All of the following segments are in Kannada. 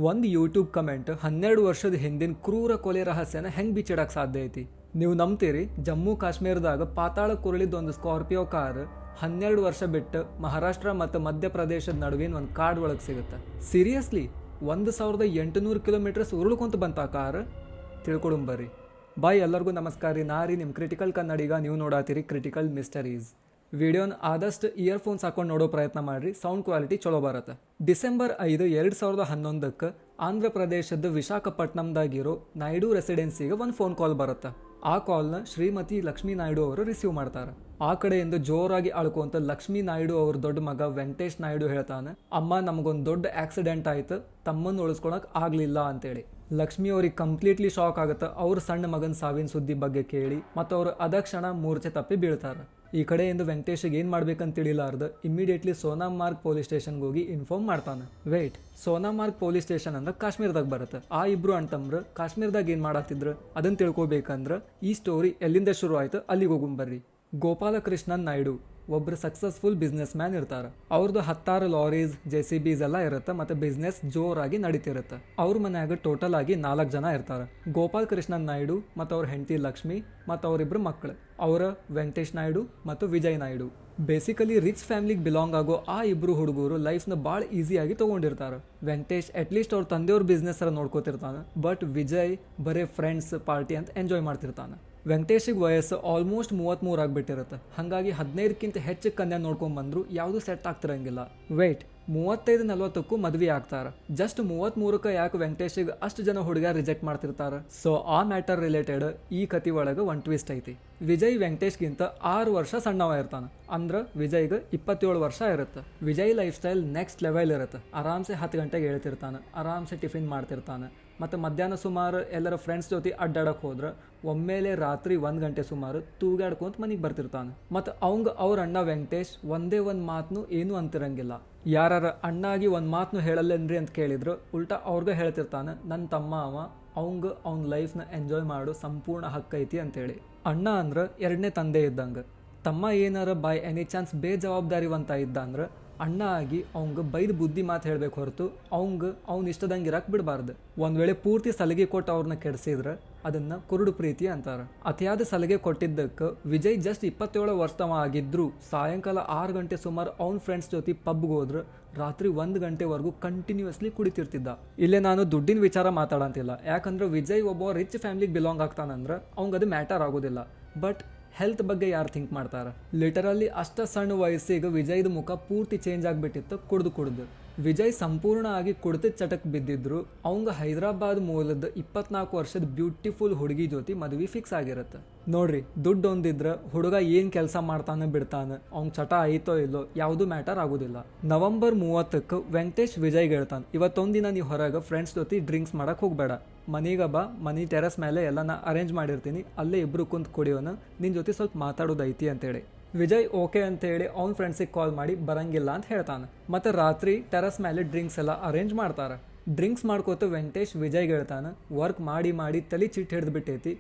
ಒಂದು ಯೂಟ್ಯೂಬ್ ಕಮೆಂಟ್ 12 ವರ್ಷದ ಹಿಂದಿನ ಕ್ರೂರ ಕೊಲೆ ರಹಸ್ಯನ ಹೆಂಗೆ ಬಿಚ್ಚಿಡಕ್ಕೆ ಸಾಧ್ಯ ಐತಿ? ನೀವು ನಂಬ್ತೀರಿ? ಜಮ್ಮು ಕಾಶ್ಮೀರದಾಗ ಪಾತಾಳ ಕುರುಳಿದ ಒಂದು ಸ್ಕಾರ್ಪಿಯೋ ಕಾರ್ 12 ವರ್ಷ ಬಿಟ್ಟು ಮಹಾರಾಷ್ಟ್ರ ಮತ್ತು ಮಧ್ಯಪ್ರದೇಶದ ನಡುವಿನ ಒಂದು ಕಾಡ್ ಒಳಗೆ ಸಿಗುತ್ತೆ. ಸೀರಿಯಸ್ಲಿ 1800 ಕಿಲೋಮೀಟರ್ಸ್ ಉರುಳ್ಕೊಂತ ಬಂತ ಆ ಕಾರ್. ತಿಳ್ಕೊಡುಂಬರ್ರಿ. ಬಾಯ್, ಎಲ್ಲರಿಗೂ ನಮಸ್ಕಾರ ರೀ. ನಾರಿ ನಿಮ್ಮ ಕ್ರಿಟಿಕಲ್ ಕನ್ನಡಿಗ. ನೀವು ನೋಡಾತೀರಿ ಕ್ರಿಟಿಕಲ್ ಮಿಸ್ಟರೀಸ್. ವಿಡಿಯೋನ ಆದಷ್ಟು ಇಯರ್ಫೋನ್ಸ್ ಹಾಕೊಂಡು ನೋಡೋ ಪ್ರಯತ್ನ ಮಾಡಿರಿ. ಸೌಂಡ್ ಕ್ವಾಲಿಟಿ ಚಲೋ ಬರುತ್ತೆ. ಡಿಸೆಂಬರ್ 5, 2011 ಆಂಧ್ರ ಪ್ರದೇಶದ ವಿಶಾಖಪಟ್ಟಣಂದಾಗಿರೋ ನಾಯ್ಡು ರೆಸಿಡೆನ್ಸಿಗೆ ಒಂದು ಫೋನ್ ಕಾಲ್ ಬರುತ್ತೆ. ಆ ಕಾಲ್ನ ಶ್ರೀಮತಿ ಲಕ್ಷ್ಮೀ ನಾಯ್ಡು ಅವರು ರಿಸೀವ್ ಮಾಡ್ತಾರೆ. ಆ ಕಡೆಯಿಂದ ಜೋರಾಗಿ ಅಳ್ಕೊಂತ ಲಕ್ಷ್ಮೀ ನಾಯ್ಡು ಅವ್ರ ದೊಡ್ಡ ಮಗ ವೆಂಕಟೇಶ್ ನಾಯ್ಡು ಹೇಳ್ತಾನೆ, ಅಮ್ಮ ನಮಗೊಂದು ದೊಡ್ಡ ಆಕ್ಸಿಡೆಂಟ್ ಆಯ್ತು, ತಮ್ಮನ್ನು ಉಳಿಸ್ಕೊಳಕ್ ಆಗ್ಲಿಲ್ಲ ಅಂತೇಳಿ. ಲಕ್ಷ್ಮಿ ಅವ್ರಿಗೆ ಕಂಪ್ಲೀಟ್ಲಿ ಶಾಕ್ ಆಗುತ್ತೆ ಅವ್ರ ಸಣ್ಣ ಮಗನ ಸಾವಿನ ಸುದ್ದಿ ಬಗ್ಗೆ ಕೇಳಿ. ಮತ್ತು ಅವರು ಅದಕ್ಷಣ ಮೂರ್ಛೆ ತಪ್ಪಿ ಬೀಳ್ತಾರೆ. ಈ ಕಡೆಯಿಂದ ವೆಂಕಟೇಶ್ಗೆ ಏನು ಮಾಡ್ಬೇಕಂತ ತಿಳಿಲಾರ್ದ ಇಮಿಡಿಯೇಟ್ಲಿ ಸೋನಾಮಾರ್ಗ್ ಪೊಲೀಸ್ ಸ್ಟೇಷನ್ಗೆ ಹೋಗಿ ಇನ್ಫಾರ್ಮ್ ಮಾಡ್ತಾನೆ. ವೇಟ್, ಸೋನಾಮಾರ್ಗ್ ಪೊಲೀಸ್ ಸ್ಟೇಷನ್ ಅಂದ್ರೆ ಕಾಶ್ಮೀರದಾಗ ಬರುತ್ತೆ. ಆ ಇಬ್ರು ಅಣ್ತಂಬ್ರು ಕಾಶ್ಮೀರದಾಗ ಏನು ಮಾಡಾಕ್ತಿದ್ರು ಅದನ್ನ ತಿಳ್ಕೊಬೇಕಂದ್ರೆ ಈ ಸ್ಟೋರಿ ಎಲ್ಲಿಂದ ಶುರು ಆಯ್ತು ಅಲ್ಲಿಗೆ ಹೋಗುಂಬರ್ರಿ. ಗೋಪಾಲಕೃಷ್ಣನ್ ನಾಯ್ಡು ಒಬ್ರು ಸಕ್ಸಸ್ಫುಲ್ ಬಿಸ್ನೆಸ್ ಮ್ಯಾನ್ ಇರ್ತಾರೆ. ಅವ್ರದ್ದು 10 ಲಾರೀಸ್, JCBs ಎಲ್ಲ ಇರುತ್ತೆ ಮತ್ತು ಬಿಸ್ನೆಸ್ ಜೋರಾಗಿ ನಡೀತಿರುತ್ತೆ. ಅವ್ರ ಮನ್ಯಾಗ ಟೋಟಲ್ ಆಗಿ 4 ಜನ ಇರ್ತಾರೆ. ಗೋಪಾಲ್ ಕೃಷ್ಣನ್ ನಾಯ್ಡು ಮತ್ತು ಅವ್ರ ಹೆಂಡತಿ ಲಕ್ಷ್ಮಿ ಮತ್ತು ಅವರಿಬ್ರು ಮಕ್ಕಳು. ಅವರ ವೆಂಕಟೇಶ್ ನಾಯ್ಡು ಮತ್ತು ವಿಜಯ್ ನಾಯ್ಡು. ಬೇಸಿಕಲಿ ರಿಚ್ ಫ್ಯಾಮಿಲಿಗೆ ಬಿಲಾಂಗ್ ಆಗೋ ಆ ಇಬ್ರು ಹುಡುಗರು ಲೈಫ್ನ ಭಾಳ ಈಸಿಯಾಗಿ ತೊಗೊಂಡಿರ್ತಾರೆ. ವೆಂಕಟೇಶ್ ಅಟ್ಲೀಸ್ಟ್ ಅವ್ರ ತಂದೆಯವ್ರ ಬಿಸ್ನೆಸ್ ಅರ ನೋಡ್ಕೋತಿರ್ತಾನೆ. ಬಟ್ ವಿಜಯ್ ಬರೀ ಫ್ರೆಂಡ್ಸ್ ಪಾರ್ಟಿ ಅಂತ ಎಂಜಾಯ್ ಮಾಡ್ತಿರ್ತಾನೆ. ವೆಂಕಟೇಶಿಗೆ ವಯಸ್ಸು ಆಲ್ಮೋಸ್ಟ್ 33 ಆಗಿಬಿಟ್ಟಿರುತ್ತೆ. ಹಾಗಾಗಿ 15ಕ್ಕಿಂತ ಹೆಚ್ಚು ಕನ್ಯಾ ನೋಡ್ಕೊಂಡ್ಬಂದ್ರು ಯಾವುದೂ ಸೆಟ್ ಆಗ್ತಿರಂಗಿಲ್ಲ. ವೇಟ್, 35-40ಕ್ಕೂ ಮದುವೆ ಆಗ್ತಾರೆ. ಜಸ್ಟ್ 33ಕ್ಕೆ ಯಾಕೆ ವೆಂಕಟೇಶಿಗೆ ಅಷ್ಟು ಜನ ಹುಡುಗ ರಿಜೆಕ್ಟ್ ಮಾಡ್ತಿರ್ತಾರೆ? ಸೊ ಆ ಮ್ಯಾಟರ್ ರಿಲೇಟೆಡ್ ಈ ಕತಿ ಒಳಗೆ ಒಂದು ಟ್ವಿಸ್ಟ್ ಐತಿ. ವಿಜಯ್ ವೆಂಕಟೇಶ್ಗಿಂತ 6 ವರ್ಷ ಸಣ್ಣವ ಇರ್ತಾನೆ. ಅಂದ್ರೆ ವಿಜಯ್ಗೆ 27 ವರ್ಷ ಇರುತ್ತೆ. Vijay life style next level ಇರುತ್ತೆ. ಆರಾಮ್ಸೆ 10 ಗಂಟೆಗೆ ಹೇಳ್ತಿರ್ತಾನೆ, ಆರಾಮ್ಸೆ ಟಿಫಿನ್ ಮಾಡ್ತಿರ್ತಾನೆ. ಮತ್ತು ಮಧ್ಯಾಹ್ನ ಸುಮಾರು ಎಲ್ಲರ ಫ್ರೆಂಡ್ಸ್ ಜೊತೆ ಅಡ್ಡಾಡಕ್ಕೆ ಹೋದ್ರೆ ಒಮ್ಮೆಲೆ ರಾತ್ರಿ 1 ಗಂಟೆ ಸುಮಾರು ತೂಗಾಡ್ಕೊಂತ ಮನೆಗೆ ಬರ್ತಿರ್ತಾನೆ. ಮತ್ತು ಅವ್ರ ಅಣ್ಣ ವೆಂಕಟೇಶ್ ಒಂದೇ ಒಂದು ಮಾತನ್ನು ಏನೂ ಅಂತಿರಂಗಿಲ್ಲ. ಯಾರ ಅಣ್ಣ ಆಗಿ ಒಂದು ಮಾತನ್ನು ಹೇಳಲ್ಲೇನ್ರಿ ಅಂತ ಕೇಳಿದ್ರು ಉಲ್ಟಾ ಅವ್ರಿಗೆ ಹೇಳ್ತಿರ್ತಾನೆ, ನನ್ನ ತಮ್ಮ ಅವ್ನ ಲೈಫ್ನ ಎಂಜಾಯ್ ಮಾಡೋ ಸಂಪೂರ್ಣ ಹಕ್ಕೈತಿ ಅಂತೇಳಿ. ಅಣ್ಣ ಅಂದ್ರೆ 2ನೇ ತಂದೆ ಇದ್ದಂಗೆ. ತಮ್ಮ ಏನಾರ ಬೈ ಎನಿ ಚಾನ್ಸ್ ಬೇಜವಾಬ್ದಾರಿವಂತ ಇದ್ದ ಅಂದ್ರೆ ಅಣ್ಣ ಆಗಿ ಅವಂಗೆ ಬೈದು ಬುದ್ಧಿ ಮಾತು ಹೇಳ್ಬೇಕು ಹೊರತು ಅವ್ನ ಇಷ್ಟದಂಗೆ ಇರಕ್ಕೆ ಬಿಡಬಾರ್ದು. ಒಂದು ವೇಳೆ ಪೂರ್ತಿ ಸಲಿಗೆ ಕೊಟ್ಟು ಅವ್ರನ್ನ ಕೆಡಿಸಿದ್ರೆ ಅದನ್ನು ಕುರುಡು ಪ್ರೀತಿ ಅಂತಾರೆ. ಅತಿಯಾದ ಸಲಿಗೆ ಕೊಟ್ಟಿದ್ದಕ್ಕೆ ವಿಜಯ್ ಜಸ್ಟ್ 27 ವರ್ಷದವ ಆಗಿದ್ರು ಸಾಯಂಕಾಲ 6 ಗಂಟೆ ಸುಮಾರು ಅವ್ನ ಫ್ರೆಂಡ್ಸ್ ಜೊತೆ ಪಬ್ಗೆ ಹೋದ್ರೆ ರಾತ್ರಿ 1 ಗಂಟೆವರೆಗೂ ಕಂಟಿನ್ಯೂಸ್ಲಿ ಕುಡಿತಿರ್ತಿದ್ದ. ಇಲ್ಲೇ ನಾನು ದುಡ್ಡಿನ ವಿಚಾರ ಮಾತಾಡಂತಿಲ್ಲ, ಯಾಕಂದ್ರೆ ವಿಜಯ್ ಒಬ್ಬ ರಿಚ್ ಫ್ಯಾಮಿಲಿಗೆ ಬಿಲಾಂಗ್ ಆಗ್ತಾನಂದ್ರೆ ಅದು ಮ್ಯಾಟರ್ ಆಗೋದಿಲ್ಲ. ಬಟ್ ಹೆಲ್ತ್ ಬಗ್ಗೆ ಯಾರು ಥಿಂಕ್ ಮಾಡ್ತಾರೆ? ಲಿಟರಲಿ ಅಷ್ಟ ಸಣ್ಣ ವಯಸ್ಸಿಗೆ ವಿಜಯ್ದ ಮುಖ ಪೂರ್ತಿ ಚೇಂಜ್ ಆಗಿಬಿಟ್ಟಿತ್ತು ಕುಡ್ದು. ವಿಜಯ್ ಸಂಪೂರ್ಣ ಆಗಿ ಕುಡ್ತಿದ್ದ ಚಟಕ್ಕೆ ಬಿದ್ದಿದ್ರು ಅವಂಗ ಹೈದರಾಬಾದ್ ಮೂಲದ 24 ವರ್ಷದ ಬ್ಯೂಟಿಫುಲ್ ಹುಡುಗಿ ಜೊತೆ ಮದುವೆ ಫಿಕ್ಸ್ ಆಗಿರುತ್ತೆ. ನೋಡ್ರಿ, ದುಡ್ಡು ಹೊಂದಿದ್ರೆ ಹುಡುಗ ಏನು ಕೆಲಸ ಮಾಡ್ತಾನೆ ಬಿಡ್ತಾನೆ, ಅವ್ನ ಚಟ ಐತೋ ಇಲ್ಲೋ ಯಾವುದು ಮ್ಯಾಟರ್ ಆಗೋದಿಲ್ಲ. ನವೆಂಬರ್ 30ಕ್ಕೆ ವೆಂಕಟೇಶ್ ವಿಜಯ್ಗೆ ಹೇಳ್ತಾನೆ, ಇವತ್ತೊಂದಿನ ನೀವು ಹೊರಗೆ ಫ್ರೆಂಡ್ಸ್ ಜೊತೆ ಡ್ರಿಂಕ್ಸ್ ಮಾಡಕ್ಕೆ ಹೋಗಬೇಡ, ಮನೆಗೆ ಬಾ, ಮನೆ ಟೆರೆಸ್ ಮೇಲೆ ಎಲ್ಲ ನಾ ಅರೇಂಜ್ ಮಾಡಿರ್ತೀನಿ, ಅಲ್ಲೇ ಇಬ್ರು ಕುಂತು ಕುಡಿಯೋನ, ನಿನ್ನ ಜೊತೆ ಸ್ವಲ್ಪ ಮಾತಾಡೋದೈತಿ ಅಂತೇಳಿ. ವಿಜಯ್ ಓಕೆ ಅಂತೇಳಿ ಅವ್ನ ಫ್ರೆಂಡ್ಸಿಗೆ ಕಾಲ್ ಮಾಡಿ ಬರಂಗಿಲ್ಲ ಅಂತ ಹೇಳ್ತಾನೆ. ಮತ್ತು ರಾತ್ರಿ ಟೆರೆಸ್ ಮೇಲೆ ಡ್ರಿಂಕ್ಸ್ ಎಲ್ಲ ಅರೇಂಜ್ ಮಾಡ್ತಾರೆ. ಡ್ರಿಂಕ್ಸ್ ಮಾಡ್ಕೋತ ವೆಂಕಟೇಶ್ ವಿಜಯ್ಗೆ ಹೇಳ್ತಾನೆ, ವರ್ಕ್ ಮಾಡಿ ತಲೆ ಚಿಟ್ಟು ಹಿಡಿದು ಬಿಟ್ಟೈತಿ,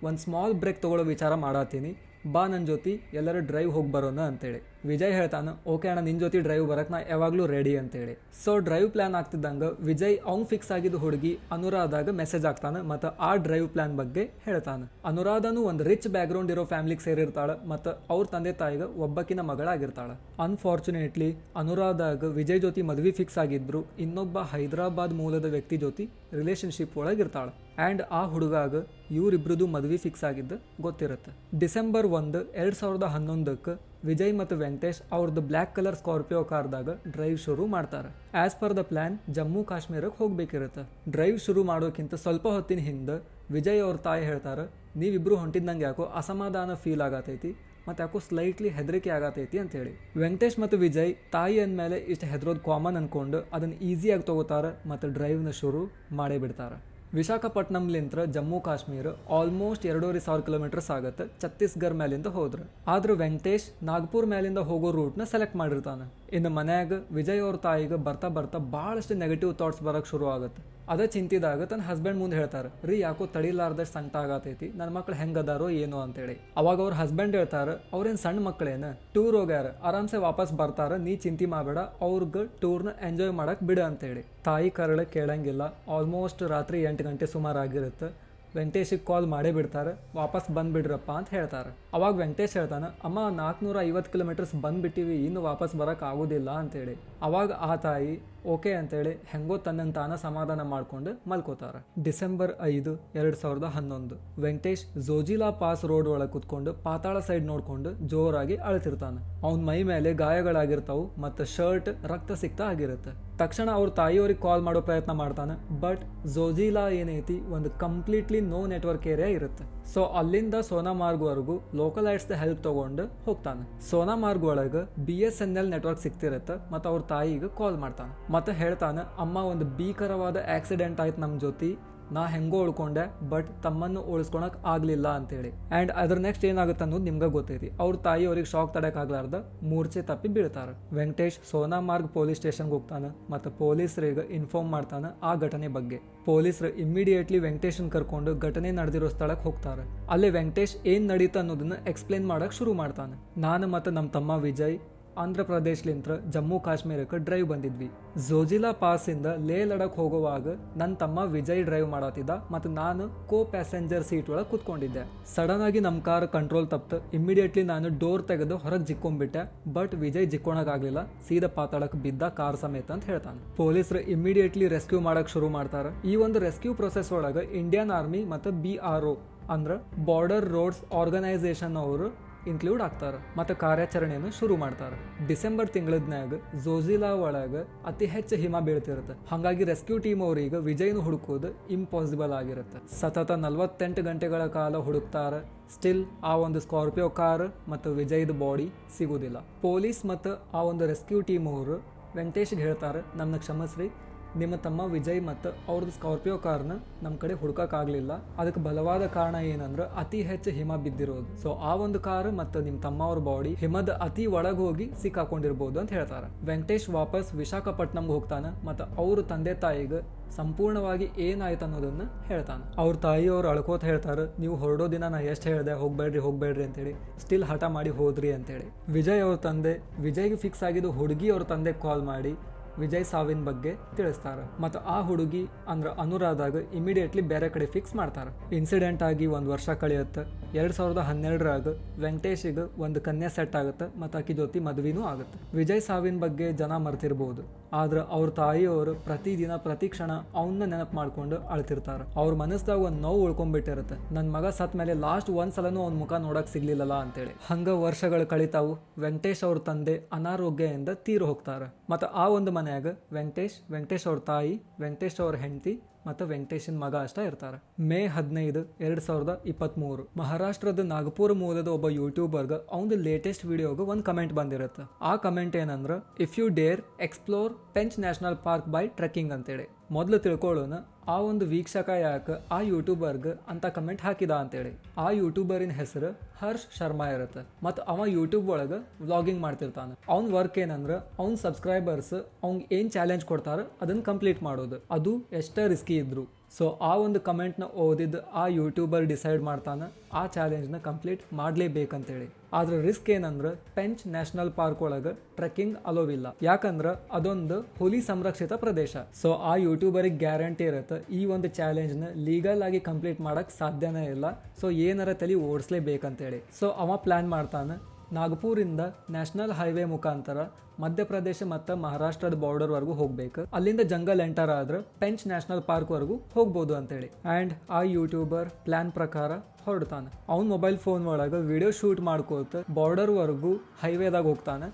ಒಂದು ಸ್ಮಾಲ್ ಬ್ರೇಕ್ ತೊಗೊಳ್ಳೋ ವಿಚಾರ ಮಾಡತ್ತೀನಿ, ಬಾ ನನ್ನ ಜೊತೆ ಎಲ್ಲರೂ ಡ್ರೈವ್ ಹೋಗಿ ಬರೋಣ ಅಂತೇಳಿ. ವಿಜಯ್ ಹೇಳ್ತಾನೆ, ಓಕೆ ಅಣ್ಣ, ನಿನ್ನ ಜೊತೆ ಡ್ರೈವ್ ಬರಕ್ಕೆ ನಾ ಯಾವಾಗಲೂ ರೆಡಿ ಅಂತೇಳಿ. ಸೊ ಡ್ರೈವ್ ಪ್ಲ್ಯಾನ್ ಆಗ್ತಿದ್ದಂಗೆ ವಿಜಯ್ ಅವ್ನು ಫಿಕ್ಸ್ ಆಗಿದ್ದು ಹುಡುಗಿ ಅನುರಾಧಾಗ ಮೆಸೇಜ್ ಆಗ್ತಾನೆ ಮತ್ತು ಆ ಡ್ರೈವ್ ಪ್ಲ್ಯಾನ್ ಬಗ್ಗೆ ಹೇಳ್ತಾನೆ. ಅನುರಾಧನು ಒಂದು ರಿಚ್ ಬ್ಯಾಕ್ಗ್ರೌಂಡ್ ಇರೋ ಫ್ಯಾಮಿಲಿಗೆ ಸೇರಿರ್ತಾಳೆ ಮತ್ತು ಅವ್ರ ತಂದೆ ತಾಯಿಗೆ ಒಬ್ಬಕಿನ ಮಗಳಾಗಿರ್ತಾಳೆ. ಅನ್ಫಾರ್ಚುನೇಟ್ಲಿ ಅನುರಾಧಾಗ ವಿಜಯ್ ಜೊತೆ ಮದುವೆ ಫಿಕ್ಸ್ ಆಗಿದ್ರು ಇನ್ನೊಬ್ಬ ಹೈದರಾಬಾದ್ ಮೂಲದ ವ್ಯಕ್ತಿ ಜೊತೆ ರಿಲೇಷನ್ಶಿಪ್ ಒಳಗಿರ್ತಾಳೆ. ಆ್ಯಂಡ್ ಆ ಹುಡುಗಾಗ ಇವರಿಬ್ರದ್ದು ಮದುವೆ ಫಿಕ್ಸ್ ಆಗಿದ್ದು ಗೊತ್ತಿರುತ್ತೆ. ಡಿಸೆಂಬರ್ 1, 2011 ವಿಜಯ್ ಮತ್ತು ವೆಂಕಟೇಶ್ ಅವ್ರದ್ದು ಬ್ಲ್ಯಾಕ್ ಕಲರ್ ಸ್ಕಾರ್ಪಿಯೋ ಕಾರ್ದಾಗ ಡ್ರೈವ್ ಶುರು ಮಾಡ್ತಾರೆ. As per the plan Jammu ಕಾಶ್ಮೀರಕ್ಕೆ ಹೋಗ್ಬೇಕಿರುತ್ತೆ. ಡ್ರೈವ್ ಶುರು ಮಾಡೋಕ್ಕಿಂತ ಸ್ವಲ್ಪ ಹೊತ್ತಿನ ಹಿಂದೆ ವಿಜಯ್ ಅವ್ರ ತಾಯಿ ಹೇಳ್ತಾರೆ, ನೀವಿಬ್ರು ಹೊಂಟಿದ್ದಂಗೆ ಯಾಕೋ ಅಸಮಾಧಾನ ಫೀಲ್ ಆಗತೈತಿ ಮತ್ತು ಯಾಕೋ ಸ್ಲೈಟ್ಲಿ ಹೆದರಿಕೆ ಆಗತೈತಿ ಅಂತೇಳಿ. ವೆಂಕಟೇಶ್ ಮತ್ತು ವಿಜಯ್ ತಾಯಿ ಅಂದಮೇಲೆ ಇಷ್ಟು ಹೆದರೋದು ಕಾಮನ್ ಅಂದ್ಕೊಂಡು ಅದನ್ನು ಈಸಿಯಾಗಿ ತೊಗೋತಾರೆ ಮತ್ತು ಡ್ರೈವ್ನ ಶುರು ಮಾಡೇ ಬಿಡ್ತಾರೆ. ವಿಶಾಖಪಟ್ಟಣಂಲಿಂತ್ರ ಜಮ್ಮು ಕಾಶ್ಮೀರ ಆಲ್ಮೋಸ್ಟ್ 2500 ಕಿಲೋಮೀಟರ್ಸ್ ಆಗುತ್ತೆ ಛತ್ತೀಸ್ಗಢ ಮೇಲಿಂದ ಹೋದ್ರೆ. ಆದ್ರೆ ವೆಂಕಟೇಶ್ ನಾಗ್ಪುರ್ ಮೇಲಿಂದ ಹೋಗೋ ರೂಟ್ನ ಸೆಲೆಕ್ಟ್ ಮಾಡಿರ್ತಾನೆ. ಇನ್ನು ಮನ್ಯಾಗ ವಿಜಯ್ ಅವ್ರ ತಾಯಿಗೆ ಬರ್ತಾ ಬರ್ತಾ ಭಾಳಷ್ಟು ನೆಗೆಟಿವ್ ಥಾಟ್ಸ್ ಬರೋಕ್ಕೆ ಶುರು ಆಗುತ್ತೆ. ಅದೇ ಚಿಂತಿದಾಗ ತನ್ನ ಹಸ್ಬೆಂಡ್ ಮುಂದೆ ಹೇಳ್ತಾರೆ, ರೀ ಯಾಕೋ ತಡಿಲಾರ್ದಷ್ಟು ಸಂಕಟ ಆಗತೈತಿ, ನನ್ನ ಮಕ್ಳು ಹೆಂಗದಾರೋ ಏನೋ ಅಂತೇಳಿ. ಅವಾಗ ಅವ್ರ ಹಸ್ಬೆಂಡ್ ಹೇಳ್ತಾರೆ, ಅವ್ರೇನು ಸಣ್ಣ ಮಕ್ಕಳೇನು, ಟೂರ್ ಹೋಗ್ಯಾರ, ಆರಾಮ್ಸೆ ವಾಪಸ್ ಬರ್ತಾರ, ನೀ ಚಿಂತೆ ಮಾಡಬೇಡ, ಅವ್ರಿಗೆ ಟೂರ್ನ ಎಂಜಾಯ್ ಮಾಡಕ್ಕೆ ಬಿಡ ಅಂತೇಳಿ. ತಾಯಿ ಕರಳ ಕೇಳಂಗಿಲ್ಲ. ಆಲ್ಮೋಸ್ಟ್ ರಾತ್ರಿ 8 ಗಂಟೆ ಸುಮಾರು ಆಗಿರುತ್ತೆ. ವೆಂಕಟೇಶಿಗೆ ಕಾಲ್ ಮಾಡೇ ಬಿಡ್ತಾರೆ, ವಾಪಸ್ ಬಂದುಬಿಡ್ರಪ್ಪ ಅಂತ ಹೇಳ್ತಾರೆ. ಅವಾಗ ವೆಂಕಟೇಶ್ ಹೇಳ್ತಾನೆ, ಅಮ್ಮ 450 ಕಿಲೋಮೀಟರ್ಸ್ ಬಂದುಬಿಟ್ಟಿವಿ, ಇನ್ನು ವಾಪಸ್ ಬರೋಕ್ಕೆ ಆಗೋದಿಲ್ಲ ಅಂತೇಳಿ. ಅವಾಗ ಆ ತಾಯಿ ಓಕೆ ಅಂತೇಳಿ ಹೆಂಗೋ ತನ್ನನ್ನು ತಾನ ಸಮಾಧಾನ ಮಾಡ್ಕೊಂಡು ಮಲ್ಕೋತಾರೆ. December 5, 2011 Venkatesh Zojila pass road ಒಳಗೆ ಕುತ್ಕೊಂಡು ಪಾತಾಳ ಸೈಡ್ ನೋಡ್ಕೊಂಡು ಜೋರಾಗಿ ಅಳ್ತಿರ್ತಾನೆ. ಅವನ ಮೈ ಮೇಲೆ ಗಾಯಗಳಾಗಿರ್ತಾವು ಮತ್ತು ಶರ್ಟ್ ರಕ್ತ ಸಿಕ್ತಾ ಆಗಿರುತ್ತೆ. ತಕ್ಷಣ ಅವ್ರ ತಾಯಿಯವ್ರಿಗೆ ಕಾಲ್ ಮಾಡೋ ಪ್ರಯತ್ನ ಮಾಡ್ತಾನೆ. ಬಟ್ ಜೋಜಿಲಾ ಏನೈತಿ ಒಂದು ಕಂಪ್ಲೀಟ್ಲಿ ನೋ ನೆಟ್ವರ್ಕ್ ಏರಿಯಾ ಇರುತ್ತೆ. ಸೊ ಅಲ್ಲಿಂದ ಸೋನಾಮಾರ್ಗ್ವರೆಗೂ ಲೋಕಲೈಟ್ಸ್ದ ಹೆಲ್ಪ್ ತಗೊಂಡು ಹೋಗ್ತಾನೆ. ಸೋನಾಮಾರ್ಗ್ ಒಳಗೆ BSNL ನೆಟ್ವರ್ಕ್ ಸಿಗ್ತಿರುತ್ತೆ ಮತ್ತು ಅವ್ರ ತಾಯಿಗೆ ಕಾಲ್ ಮಾಡ್ತಾನೆ ಮತ್ತೆ ಹೇಳ್ತಾನೆ, ಅಮ್ಮ ಒಂದು ಭೀಕರವಾದ ಆಕ್ಸಿಡೆಂಟ್ ಆಯ್ತು ನಮ್ಮ ಜೊತೆ, ನಾ ಹೆಂಗೋ ಉಳ್ಕೊಂಡೆ ಬಟ್ ತಮ್ಮನ್ನು ಉಳಿಸ್ಕೊಳಕ್ ಆಗ್ಲಿಲ್ಲ ಅಂತೇಳಿ. ಆ್ಯಂಡ್ ಅದ್ರ ನೆಕ್ಸ್ಟ್ ಏನಾಗುತ್ತೆ ಅನ್ನೋದು ನಿಮ್ಗೆ ಗೊತ್ತೈತಿ. ಅವ್ರ ತಾಯಿ ಅವ್ರಿಗೆ ಶಾಕ್ ತಡಕ್ಕಾಗ್ಲಾರ್ದ ಮೂರ್ಛೆ ತಪ್ಪಿ ಬೀಳ್ತಾರೆ. ವೆಂಕಟೇಶ್ ಸೋನಾಮಾರ್ಗ್ ಪೊಲೀಸ್ ಸ್ಟೇಷನ್ಗೆ ಹೋಗ್ತಾನೆ ಮತ್ತು ಪೊಲೀಸರಿಗೆ ಇನ್ಫಾರ್ಮ್ ಮಾಡ್ತಾನೆ ಆ ಘಟನೆ ಬಗ್ಗೆ. ಪೊಲೀಸರು ಇಮ್ಮಿಡಿಯೇಟ್ಲಿ ವೆಂಕಟೇಶನ್ ಕರ್ಕೊಂಡು ಘಟನೆ ನಡೆದಿರೋ ಸ್ಥಳಕ್ಕೆ ಹೋಗ್ತಾರೆ. ಅಲ್ಲಿ ವೆಂಕಟೇಶ್ ಏನ್ ನಡೀತಾ ಅನ್ನೋದನ್ನ ಎಕ್ಸ್ಪ್ಲೇನ್ ಮಾಡಕ್ ಶುರು ಮಾಡ್ತಾನೆ. ನಾನು ಮತ್ತು ನಮ್ಮ ತಮ್ಮ ವಿಜಯ್ ಆಂಧ್ರ ಪ್ರದೇಶಲಿಂತ್ರ ಜಮ್ಮು ಕಾಶ್ಮೀರಕ್ಕೆ ಡ್ರೈವ್ ಬಂದಿದ್ವಿ. ಜೋಜಿಲಾ ಪಾಸ್ ಇಂದ ಲೇ ಲಡಕ್ ಹೋಗುವಾಗ ನನ್ನ ತಮ್ಮ ವಿಜಯ್ ಡ್ರೈವ್ ಮಾಡತ್ತಿದ್ದ ಮತ್ತು ನಾನು ಕೋ ಪ್ಯಾಸೆಂಜರ್ ಸೀಟ್ ಒಳಗೆ ಕುತ್ಕೊಂಡಿದ್ದೆ. ಸಡನ್ ಆಗಿ ನಮ್ಮ ಕಾರ್ ಕಂಟ್ರೋಲ್ ತಪ್ಪಿತು. ಇಮ್ಮಿಡಿಯೇಟ್ಲಿ ನಾನು ಡೋರ್ ತೆಗೆದು ಹೊರಗೆ ಜಿಕ್ಕೊಂಡ್ಬಿಟ್ಟೆ. ಬಟ್ ವಿಜಯ್ ಜಿಕ್ಕೊಳಕಾಗ್ಲಿಲ್ಲ, ಸೀದಾ ಪಾತಾಳಕ್ಕೆ ಬಿದ್ದ ಕಾರ್ ಸಮೇತ ಅಂತ ಹೇಳ್ತಾನೆ. ಪೊಲೀಸರು ಇಮ್ಮಿಡಿಯೇಟ್ಲಿ ರೆಸ್ಕ್ಯೂ ಮಾಡಕ್ ಶುರು ಮಾಡ್ತಾರೆ. ಈ ಒಂದು ರೆಸ್ಕ್ಯೂ ಪ್ರೊಸೆಸ್ ಒಳಗೆ ಇಂಡಿಯನ್ ಆರ್ಮಿ ಮತ್ತು BRO ಅಂದ್ರೆ ಬಾರ್ಡರ್ ರೋಡ್ಸ್ ಆರ್ಗನೈಸೇಷನ್ ಅವರು ಇನ್ಕ್ಲೂಡ್ ಆಗ್ತಾರೆ ಮತ್ತು ಕಾರ್ಯಾಚರಣೆಯನ್ನು ಶುರು ಮಾಡ್ತಾರೆ. ಡಿಸೆಂಬರ್ ತಿಂಗಳದ್ನಾಗ ಜೋಜಿಲಾ ಒಳಗೆ ಅತಿ ಹೆಚ್ಚು ಹಿಮ ಬೀಳ್ತಿರುತ್ತೆ. ಹಾಗಾಗಿ ರೆಸ್ಕ್ಯೂ ಟೀಮ್ ಅವ್ರಿಗೆ ವಿಜಯ್ನ ಹುಡುಕೋದು ಇಂಪಾಸಿಬಲ್ ಆಗಿರುತ್ತೆ. ಸತತ 48 ಗಂಟೆಗಳ ಕಾಲ ಹುಡುಕ್ತಾರೆ. ಸ್ಟಿಲ್ ಆ ಒಂದು ಸ್ಕಾರ್ಪಿಯೋ ಕಾರ್ ಮತ್ತು ವಿಜಯ್ದ ಬಾಡಿ ಸಿಗೋದಿಲ್ಲ. ಪೊಲೀಸ್ ಮತ್ತು ಆ ಒಂದು ರೆಸ್ಕ್ಯೂ ಟೀಮ್ ಅವರು ವೆಂಕಟೇಶ್ಗೆ ಹೇಳ್ತಾರೆ, ನಮ್ಮನ್ನ ಕ್ಷಮಿಸ್ರಿ, ನಿಮ್ಮ ತಮ್ಮ ವಿಜಯ್ ಮತ್ತು ಅವ್ರದ್ದು ಸ್ಕಾರ್ಪಿಯೋ ಕಾರ್ನ ನಮ್ಮ ಕಡೆ ಹುಡುಕಕ್ಕಾಗಲಿಲ್ಲ. ಅದಕ್ಕೆ ಬಲವಾದ ಕಾರಣ ಏನಂದ್ರೆ ಅತಿ ಹೆಚ್ಚು ಹಿಮ ಬಿದ್ದಿರೋದು. ಸೊ ಆ ಒಂದು ಕಾರ್ ಮತ್ತು ನಿಮ್ಮ ತಮ್ಮ ಅವ್ರ ಬಾಡಿ ಹಿಮದ ಅತಿ ಒಳಗೆ ಹೋಗಿ ಸಿಕ್ಕಾಕೊಂಡಿರ್ಬೋದು ಅಂತ ಹೇಳ್ತಾರೆ. ವೆಂಕಟೇಶ್ ವಾಪಸ್ ವಿಶಾಖಪಟ್ಟಣಂಗೆ ಹೋಗ್ತಾನೆ ಮತ್ತು ಅವ್ರ ತಂದೆ ತಾಯಿಗೆ ಸಂಪೂರ್ಣವಾಗಿ ಏನಾಯ್ತು ಅನ್ನೋದನ್ನ ಹೇಳ್ತಾನೆ. ಅವ್ರ ತಾಯಿಯವ್ರು ಅಳ್ಕೋತ ಹೇಳ್ತಾರೆ, ನೀವು ಹೊರಡೋ ದಿನ ನಾ ಎಷ್ಟು ಹೇಳಿದೆ ಹೋಗ್ಬೇಡ್ರಿ ಅಂತೇಳಿ, ಸ್ಟಿಲ್ ಹಠ ಮಾಡಿ ಹೋದ್ರಿ ಅಂತೇಳಿ. ವಿಜಯ್ ಅವ್ರ ತಂದೆ ವಿಜಯ್ಗೆ ಫಿಕ್ಸ್ ಆಗಿದ್ದು ಹುಡುಗಿ ಅವ್ರ ತಂದೆಗೆ ಕಾಲ್ ಮಾಡಿ ವಿಜಯ್ ಸಾವಿನ ಬಗ್ಗೆ ತಿಳಿಸ್ತಾರೆ ಮತ್ತು ಆ ಹುಡುಗಿ ಅಂದ್ರೆ ಅನುರಾಧಾಗ ಇಮಿಡಿಯೇಟ್ಲಿ ಬೇರೆ ಕಡೆ ಫಿಕ್ಸ್ ಮಾಡ್ತಾರೆ. ಇನ್ಸಿಡೆಂಟ್ ಆಗಿ 1 ವರ್ಷ ಕಳೆಯುತ್ತೆ. 2012 ವೆಂಕಟೇಶಿಗೆ ಒಂದು ಕನ್ಯಾ ಸೆಟ್ ಆಗುತ್ತೆ ಮತ್ತು ಆಕಿ ಜೊತೆ ಮದುವೆನೂ ಆಗುತ್ತೆ. ವಿಜಯ್ ಸಾವಿನ ಬಗ್ಗೆ ಜನ ಮರ್ತಿರ್ಬೋದು, ಆದ್ರೆ ಅವ್ರ ತಾಯಿಯವರು ಪ್ರತಿದಿನ ಪ್ರತಿ ಕ್ಷಣ ಅವನ್ನ ನೆನಪು ಮಾಡ್ಕೊಂಡು ಅಳ್ತಿರ್ತಾರೆ. ಅವ್ರ ಮನಸ್ದಾಗ ಒಂದು ನೋವು ಉಳ್ಕೊಂಡ್ಬಿಟ್ಟಿರುತ್ತೆ, ನನ್ನ ಮಗ ಸತ್ ಮೇಲೆ ಲಾಸ್ಟ್ ಒಂದ್ಸಲನೂ ಅವ್ನ ಮುಖ ನೋಡಕ್ ಸಿಗ್ಲಿಲ್ಲಲ್ಲ ಅಂತೇಳಿ. ಹಂಗ ವರ್ಷಗಳು ಕಳಿತಾವು. ವೆಂಕಟೇಶ್ ಅವ್ರ ತಂದೆ ಅನಾರೋಗ್ಯದಿಂದ ತೀರು ಹೋಗ್ತಾರೆ ಮತ್ತು ಆ ಒಂದು ಮನೆಯಾಗ ವೆಂಕಟೇಶ್ ಅವ್ರ ತಾಯಿ, ವೆಂಕಟೇಶ್ ಅವ್ರ ಹೆಂಡತಿ ಮತ್ತು ವೆಂಕಟೇಶನ್ ಮಗ ಅಷ್ಟೇ ಇರ್ತಾರೆ. ಮೇ 15, 2023 ಮಹಾರಾಷ್ಟ್ರದ ನಾಗಪುರ ಮೂಲದ ಒಬ್ಬ ಯೂಟ್ಯೂಬರ್ಗೆ ಅವನದು ಲೇಟೆಸ್ಟ್ ವಿಡಿಯೋಗೆ ಒಂದು ಕಮೆಂಟ್ ಬಂದಿರುತ್ತೆ. ಆ ಕಮೆಂಟ್ ಏನಂದ್ರೆ, if you dare explore Pench national park by trekking ಅಂತೇಳಿ. ಮೊದಲು ತಿಳ್ಕೊಳ್ಳೋಣ ಆ ಒಂದು ವೀಕ್ಷಕ ಯಾಕೆ ಆ ಯೂಟ್ಯೂಬರ್ಗೆ ಅಂತ ಕಮೆಂಟ್ ಹಾಕಿದ ಅಂತೇಳಿ. ಆ ಯೂಟ್ಯೂಬರಿನ ಹೆಸರು ಹರ್ಷ್ ಶರ್ಮಾ ಇರುತ್ತೆ ಮತ್ತು ಅವ ಯೂಟ್ಯೂಬ್ ಒಳಗೆ ವ್ಲಾಗಿಂಗ್ ಮಾಡ್ತಿರ್ತಾನೆ. ಅವ್ನ ವರ್ಕ್ ಏನಂದ್ರೆ ಅವ್ನ ಸಬ್ಸ್ಕ್ರೈಬರ್ಸ್ ಅವ್ನಿಗೆ ಏನು ಚಾಲೆಂಜ್ ಕೊಡ್ತಾರೆ ಅದನ್ನು ಕಂಪ್ಲೀಟ್ ಮಾಡೋದು, ಅದು ಎಷ್ಟೇ ರಿಸ್ಕಿ ಇದ್ರು. ಸೊ ಆ ಒಂದು ಕಮೆಂಟ್ನ ಓದಿದ್ದು ಆ ಯೂಟ್ಯೂಬರ್ ಡಿಸೈಡ್ ಮಾಡ್ತಾನೆ ಆ ಚಾಲೆಂಜ್ನ ಕಂಪ್ಲೀಟ್ ಮಾಡಲೇಬೇಕಂತೇಳಿ. ಆದ್ರೆ ರಿಸ್ಕ್ ಏನಂದ್ರೆ ಪೆಂಚ್ ನ್ಯಾಷನಲ್ ಪಾರ್ಕ್ ಒಳಗೆ ಟ್ರೆಕ್ಕಿಂಗ್ ಅಲೋವಿಲ್ಲ, ಯಾಕಂದ್ರೆ ಅದೊಂದು ಹುಲಿ ಸಂರಕ್ಷಿತ ಪ್ರದೇಶ. ಸೊ ಆ ಯೂಟ್ಯೂಬರಿಗೆ ಗ್ಯಾರಂಟಿ ಇರುತ್ತೆ ಈ ಒಂದು ಚಾಲೆಂಜ್ನ ಲೀಗಲ್ ಆಗಿ ಕಂಪ್ಲೀಟ್ ಮಾಡಕ್ ಸಾಧ್ಯನೇ ಇಲ್ಲ. ಸೊ ಏನಾರ ತಲೆ ಓಡಿಸ್ಲೇಬೇಕಂತೇಳಿ. ಸೊ ಅವ ಪ್ಲಾನ್ ಮಾಡ್ತಾನೆ ನಾಗಪುರಿಂದ ನ್ಯಾಷನಲ್ ಹೈವೇ ಮುಖಾಂತರ ಮಧ್ಯಪ್ರದೇಶ ಮತ್ತು ಮಹಾರಾಷ್ಟ್ರದ ಬಾರ್ಡರ್ವರೆಗೂ ಹೋಗ್ಬೇಕು. ಅಲ್ಲಿಂದ ಜಂಗಲ್ ಎಂಟರ್ ಆದ್ರೆ ಪೆಂಚ್ ನ್ಯಾಷನಲ್ ಪಾರ್ಕ್ವರೆಗೂ ಹೋಗ್ಬೋದು ಅಂತೇಳಿ. ಆ್ಯಂಡ್ ಆ ಯೂಟ್ಯೂಬರ್ ಪ್ಲಾನ್ ಪ್ರಕಾರ ಹೊರಡ್ತಾನೆ. ಅವ್ನ ಮೊಬೈಲ್ ಫೋನ್ ಒಳಗೆ ವಿಡಿಯೋ ಶೂಟ್ ಮಾಡ್ಕೋತ ಬಾರ್ಡರ್ವರೆಗೂ ಹೈವೇದಾಗ ಹೋಗ್ತಾನೆ.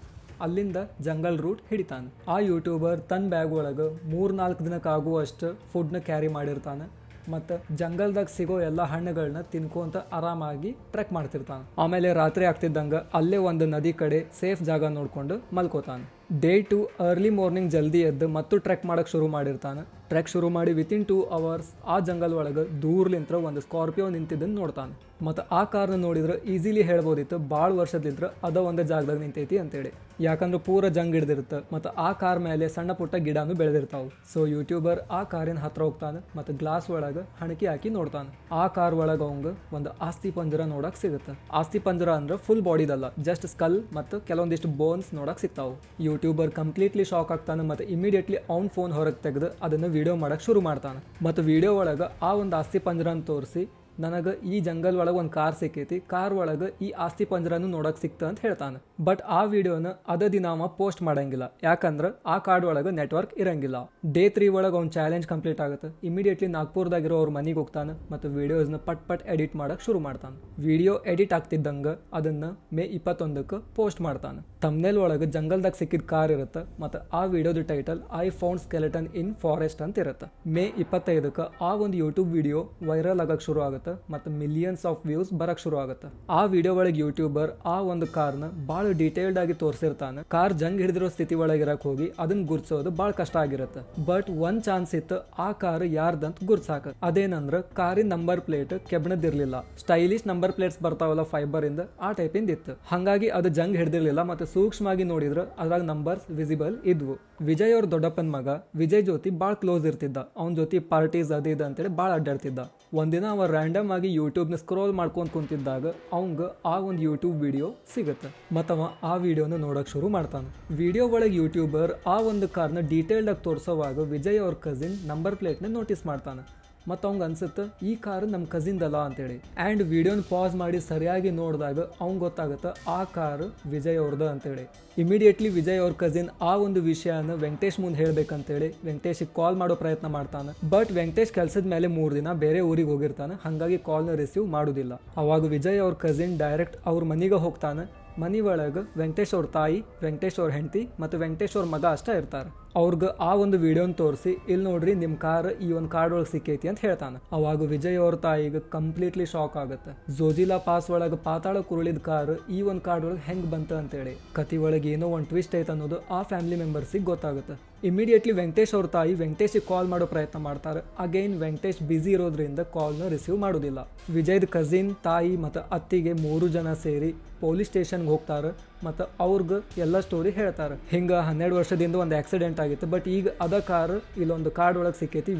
ಅಲ್ಲಿಂದ ಜಂಗಲ್ ರೂಟ್ ಹಿಡಿತಾನೆ. ಆ ಯೂಟ್ಯೂಬರ್ ತನ್ನ ಬ್ಯಾಗ್ ಒಳಗೆ 3-4 ದಿನಕ್ಕಾಗುವಷ್ಟು ಫುಡ್ನ ಕ್ಯಾರಿ ಮಾಡಿರ್ತಾನೆ ಮತ್ತು ಜಂಗಲ್ದಾಗ ಸಿಗೋ ಎಲ್ಲ ಹಣ್ಣುಗಳನ್ನ ತಿನ್ಕೊಂತ ಆರಾಮಾಗಿ ಟ್ರೆಕ್ ಮಾಡ್ತಿರ್ತಾನೆ. ಆಮೇಲೆ ರಾತ್ರಿ ಆಗ್ತಿದ್ದಂಗೆ ಅಲ್ಲೇ ಒಂದು ನದಿ ಕಡೆ ಸೇಫ್ ಜಾಗ ನೋಡ್ಕೊಂಡು ಮಲ್ಕೋತಾನೆ. ಡೇ 2 ಅರ್ಲಿ ಮಾರ್ನಿಂಗ್ ಜಲ್ದಿ ಎದ್ದು ಮತ್ತು ಟ್ರೆಕ್ ಮಾಡಕ್ಕೆ ಶುರು ಮಾಡಿರ್ತಾನೆ. ಟ್ರೆಕ್ ಶುರು ಮಾಡಿ ವಿತಿನ್ 2 ಅವರ್ಸ್ ಆ ಜಂಗಲ್ ಒಳಗೆ ದೂರ್ಲಿಂತ್ರ ಒಂದು ಸ್ಕಾರ್ಪಿಯೋ ನಿಂತಿದ್ದನ್ನು ನೋಡ್ತಾನೆ. ಮತ್ತು ಆ ಕಾರ್ನ ನೋಡಿದ್ರೆ ಈಸಿಲಿ ಹೇಳ್ಬೋದಿತ್ತು ಭಾಳ ವರ್ಷದ್ಲಿಂತ್ರ ಅದ ಒಂದೇ ಜಾಗದಾಗ ನಿಂತೈತಿ ಅಂತೇಳಿ. ಯಾಕಂದ್ರೆ ಪೂರ ಜಂಗ್ ಹಿಡ್ದಿರುತ್ತೆ ಮತ್ತು ಆ ಕಾರ್ ಮೇಲೆ ಸಣ್ಣ ಪುಟ್ಟ ಗಿಡನೂ ಬೆಳೆದಿರ್ತಾವೆ. ಸೊ ಯೂಟ್ಯೂಬರ್ ಆ ಕಾರಿನ ಹತ್ರ ಹೋಗ್ತಾನೆ ಮತ್ತು ಗ್ಲಾಸ್ ಒಳಗೆ ಹಣಕಿ ಹಾಕಿ ನೋಡ್ತಾನೆ. ಆ ಕಾರ್ ಒಳಗೆ ಅವಂಗ ಒಂದು ಆಸ್ತಿ ಪಂಜರ ನೋಡಕ್ ಸಿಗುತ್ತೆ. ಆಸ್ತಿ ಪಂಜರ ಅಂದ್ರೆ ಫುಲ್ ಬಾಡಿದಲ್ಲ, ಜಸ್ಟ್ ಸ್ಕಲ್ ಮತ್ತು ಕೆಲವೊಂದಿಷ್ಟು ಬೋನ್ಸ್ ನೋಡಕ್ ಸಿಗ್ತಾವೆ. ಯೂಟ್ಯೂಬರ್ ಕಂಪ್ಲೀಟ್ಲಿ ಶಾಕ್ ಆಗ್ತಾನೆ ಮತ್ತು ಇಮಿಡಿಯೇಟ್ಲಿ ಅವ್ನ ಫೋನ್ ಹೊರಗೆ ತೆಗೆದು ಅದನ್ನು ವಿಡಿಯೋ ಮಾಡಕ್ಕೆ ಶುರು ಮಾಡ್ತಾನೆ. ಮತ್ತು ವಿಡಿಯೋ ಒಳಗೆ ಆ ಒಂದು ಆಸ್ತಿ ಪಂಜರನ ತೋರಿಸಿ, ನನಗೆ ಈ ಜಂಗಲ್ ಒಳಗೆ ಒಂದು ಕಾರ್ ಸಿಕ್ಕೈತಿ, ಕಾರ್ ಒಳಗೆ ಈ ಆಸ್ತಿ ಪಂಜರನು ನೋಡಕ್ ಸಿಕ್ತ ಅಂತ ಹೇಳ್ತಾನೆ. ಬಟ್ ಆ ವಿಡಿಯೋನ ಅದ ದಿನ ಅವ ಪೋಸ್ಟ್ ಮಾಡಂಗಿಲ್ಲ, ಯಾಕಂದ್ರೆ ಆ ಕಾರ್ಡ್ ಒಳಗೆ ನೆಟ್ವರ್ಕ್ ಇರಂಗಿಲ್ಲ. ಡೇ 3 ಒಳಗೆ ಅವ್ನ ಚಾಲೆಂಜ್ ಕಂಪ್ಲೀಟ್ ಆಗುತ್ತೆ. ಇಮಿಡಿಯೇಟ್ಲಿ ನಾಗ್ಪುರದಾಗಿರೋ ಅವ್ರ ಮನೆಗೆ ಹೋಗ್ತಾನೆ ಮತ್ತು ವಿಡಿಯೋಸ್ನ ಪಟ್ ಎಡಿಟ್ ಮಾಡಕ್ ಶುರು ಮಾಡ್ತಾನೆ. ವಿಡಿಯೋ ಎಡಿಟ್ ಆಗ್ತಿದ್ದಂಗೆ ಅದನ್ನ ಮೇ 21ಕ್ಕೆ ಪೋಸ್ಟ್ ಮಾಡ್ತಾನೆ. ತಮ್ನೇಲ್ ಒಳಗೆ ಜಂಗಲ್ದಾಗ ಸಿಕ್ಕಿದ ಕಾರ್ ಇರುತ್ತೆ ಮತ್ತು ಆ ವಿಡಿಯೋದ title I found skeleton in forest ಅಂತ ಇರುತ್ತೆ. ಮೇ 25ಕ್ಕೆ ಆ ಒಂದು ಯೂಟ್ಯೂಬ್ ವಿಡಿಯೋ ವೈರಲ್ ಆಗಕ್ಕೆ ಶುರು ಆಗುತ್ತೆ ಮತ್ತು ಮಿಲಿಯನ್ಸ್ ಆಫ್ ವ್ಯೂಸ್ ಬರಕ್ ಶುರು ಆಗುತ್ತೆ. ಆ ವಿಡಿಯೋ ಒಳಗೆ ಯೂಟ್ಯೂಬರ್ ಆ ಒಂದು ಕಾರ್ನ ಬಹಳ ಡೀಟೇಲ್ಡ್ ಆಗಿ ತೋರಿಸಿರ್ತಾನೆ. ಕಾರ್ ಜಂಗ್ ಹಿಡಿದಿರೋ ಸ್ಥಿತಿ ಒಳಗೆ ಇರಕ್ ಹೋಗಿ ಅದನ್ನ ಗುರ್ಸೋದು ಬಹಳ ಕಷ್ಟ ಆಗಿರುತ್ತೆ. ಬಟ್ ಒಂದ್ ಚಾನ್ಸ್ ಇತ್ತು ಆ ಕಾರ್ ಯಾರ್ದಂತ ಗುರ್ಸಾಕ. ಅದೇನಂದ್ರ ಕಾರಿನ ನಂಬರ್ ಪ್ಲೇಟ್ ಕೆಬ್ಬಣದಿರ್ಲಿಲ್ಲ, ಸ್ಟೈಲಿಶ್ ನಂಬರ್ ಪ್ಲೇಟ್ಸ್ ಬರ್ತಾವಲ್ಲ ಫೈಬರ್ ಇಂದ, ಆ ಟೈಪ್ ಇಂದ ಇತ್ತು. ಹಂಗಾಗಿ ಅದು ಜಂಗ್ ಹಿಡ್ದಿರ್ಲಿಲ್ಲ ಮತ್ತು ಸೂಕ್ಷ್ಮವಾಗಿ ನೋಡಿದ್ರೆ ಅದ್ರಾಗ ನಂಬರ್ಸ್ ವಿಸಿಬಲ್ ಇದ್ವು. ವಿಜಯ್ ಅವ್ರ ದೊಡ್ಡಪ್ಪನ ಮಗ ವಿಜಯ್ ಜೊತೆ ಭಾಳ ಕ್ಲೋಸ್ ಇರ್ತಿದ್ದ. ಅವನ ಜೊತೆ ಪಾರ್ಟೀಸ್ ಅದು ಇದು ಅಂತೇಳಿ ಭಾಳ ಅಡ್ಡಾಡ್ತಿದ್ದ. ಒಂದಿನ ಅವ ರ್ಯಾಂಡಮ್ ಆಗಿ ಯೂಟ್ಯೂಬ್ನ ಸ್ಕ್ರೋಲ್ ಮಾಡ್ಕೊಂತ ಕುಂತಿದ್ದಾಗ ಅವಂಗ ಆ ಒಂದು ಯೂಟ್ಯೂಬ್ ವಿಡಿಯೋ ಸಿಗುತ್ತೆ ಮತ್ತು ಅವ ಆ ವಿಡಿಯೋನ ನೋಡಕ್ ಶುರು ಮಾಡ್ತಾನೆ. ವಿಡಿಯೋ ಒಳಗೆ ಯೂಟ್ಯೂಬರ್ ಆ ಒಂದು ಕಾರ್ನ ಡೀಟೇಲ್ಡ್ ಆಗಿ ತೋರಿಸೋವಾಗ ವಿಜಯ್ ಅವ್ರ ಕಸಿನ್ ನಂಬರ್ ಪ್ಲೇಟ್ನ ನೋಟಿಸ್ ಮಾಡ್ತಾನೆ. ಮತ್ತು ಅವಂಗೆ ಅನ್ಸುತ್ತೆ ಈ ಕಾರು ನಮ್ಮ ಕಸಿನ್ದಲ್ಲ ಅಂತೇಳಿ. ಆ್ಯಂಡ್ ವಿಡಿಯೋನ ಪಾಸ್ ಮಾಡಿ ಸರಿಯಾಗಿ ನೋಡಿದಾಗ ಅವ್ನಿಗೆ ಗೊತ್ತಾಗುತ್ತೆ ಆ ಕಾರು ವಿಜಯ್ ಅವ್ರದ್ದು ಅಂತೇಳಿ. ಇಮಿಡಿಯೇಟ್ಲಿ ವಿಜಯ್ ಅವ್ರ ಕಸಿನ್ ಆ ಒಂದು ವಿಷಯನ ವೆಂಕಟೇಶ್ ಮುಂದೆ ಹೇಳ್ಬೇಕಂತೇಳಿ ವೆಂಕಟೇಶಿಗೆ ಕಾಲ್ ಮಾಡೋ ಪ್ರಯತ್ನ ಮಾಡ್ತಾನೆ. ಬಟ್ ವೆಂಕಟೇಶ್ ಕೆಲಸದ ಮೇಲೆ 3 ದಿನ ಬೇರೆ ಊರಿಗೆ ಹೋಗಿರ್ತಾನೆ, ಹಾಗಾಗಿ ಕಾಲ್ನ ರಿಸೀವ್ ಮಾಡೋದಿಲ್ಲ. ಅವಾಗ ವಿಜಯ್ ಅವ್ರ ಕಸಿನ್ ಡೈರೆಕ್ಟ್ ಅವ್ರ ಮನೆಗೆ ಹೋಗ್ತಾನೆ. ಮನೆ ಒಳಗೆ ವೆಂಕಟೇಶ್ ಅವ್ರ ತಾಯಿ, ವೆಂಕಟೇಶ್ ಅವ್ರ ಹೆಂಡತಿ ಮತ್ತು ವೆಂಕಟೇಶ್ ಅವ್ರ ಮಗ ಅಷ್ಟೇ ಇರ್ತಾರೆ. ಅವ್ರಿಗೆ ಆ ಒಂದು ವಿಡಿಯೋನ ತೋರಿಸಿ, ಇಲ್ಲಿ ನೋಡ್ರಿ ನಿಮ್ಮ ಕಾರ್ ಈ ಒಂದು ಕಾರ್ಡ್ ಒಳಗೆ ಸಿಕ್ಕೈತಿ ಅಂತ ಹೇಳ್ತಾನೆ. ಅವಾಗ ವಿಜಯ್ ಅವ್ರ ತಾಯಿಗೆ ಕಂಪ್ಲೀಟ್ಲಿ ಶಾಕ್ ಆಗುತ್ತೆ. ಜೋಜಿಲಾ ಪಾಸ್ ಒಳಗೆ ಪಾತಾಳ ಕುರುಳಿದ ಕಾರ್ ಈ ಒಂದು ಕಾರ್ಡ್ ಒಳಗೆ ಹೆಂಗೆ ಬಂತ ಅಂತೇಳಿ. ಕತಿ ಒಳಗೆ ಏನೋ ಒಂದು ಟ್ವಿಸ್ಟ್ ಐತೆ ಅನ್ನೋದು ಆ ಫ್ಯಾಮಿಲಿ ಮೆಂಬರ್ಸಿಗೆ ಗೊತ್ತಾಗುತ್ತೆ. ಇಮಿಡಿಯೇಟ್ಲಿ ವೆಂಕಟೇಶ್ ಅವ್ರ ತಾಯಿ ವೆಂಕಟೇಶಿಗೆ ಕಾಲ್ ಮಾಡೋ ಪ್ರಯತ್ನ ಮಾಡ್ತಾರೆ. ಅಗೈನ್ ವೆಂಕಟೇಶ್ ಬ್ಯುಸಿ ಇರೋದ್ರಿಂದ ಕಾಲ್ನ ರಿಸೀವ್ ಮಾಡೋದಿಲ್ಲ. ವಿಜಯ್ದ ಕಸಿನ್, ತಾಯಿ ಮತ್ತು ಅತ್ತಿಗೆ 3 ಜನ ಸೇರಿ ಪೊಲೀಸ್ ಸ್ಟೇಷನ್ಗೆ ಹೋಗ್ತಾರೆ ಮತ್ತು ಅವ್ರಿಗೆ ಎಲ್ಲ ಸ್ಟೋರಿ ಹೇಳ್ತಾರೆ. ಹಿಂಗೆ 12 ವರ್ಷದಿಂದ ಒಂದು ಆಕ್ಸಿಡೆಂಟ್ ಆಗಿತ್ತು, ಬಟ್ ಈಗ ಅದ ಕಾರ್ ಇಲ್ಲೊಂದು ಕಾರ್ಡ್ ಒಳಗೆ ಸಿಕ್ಕೈತಿ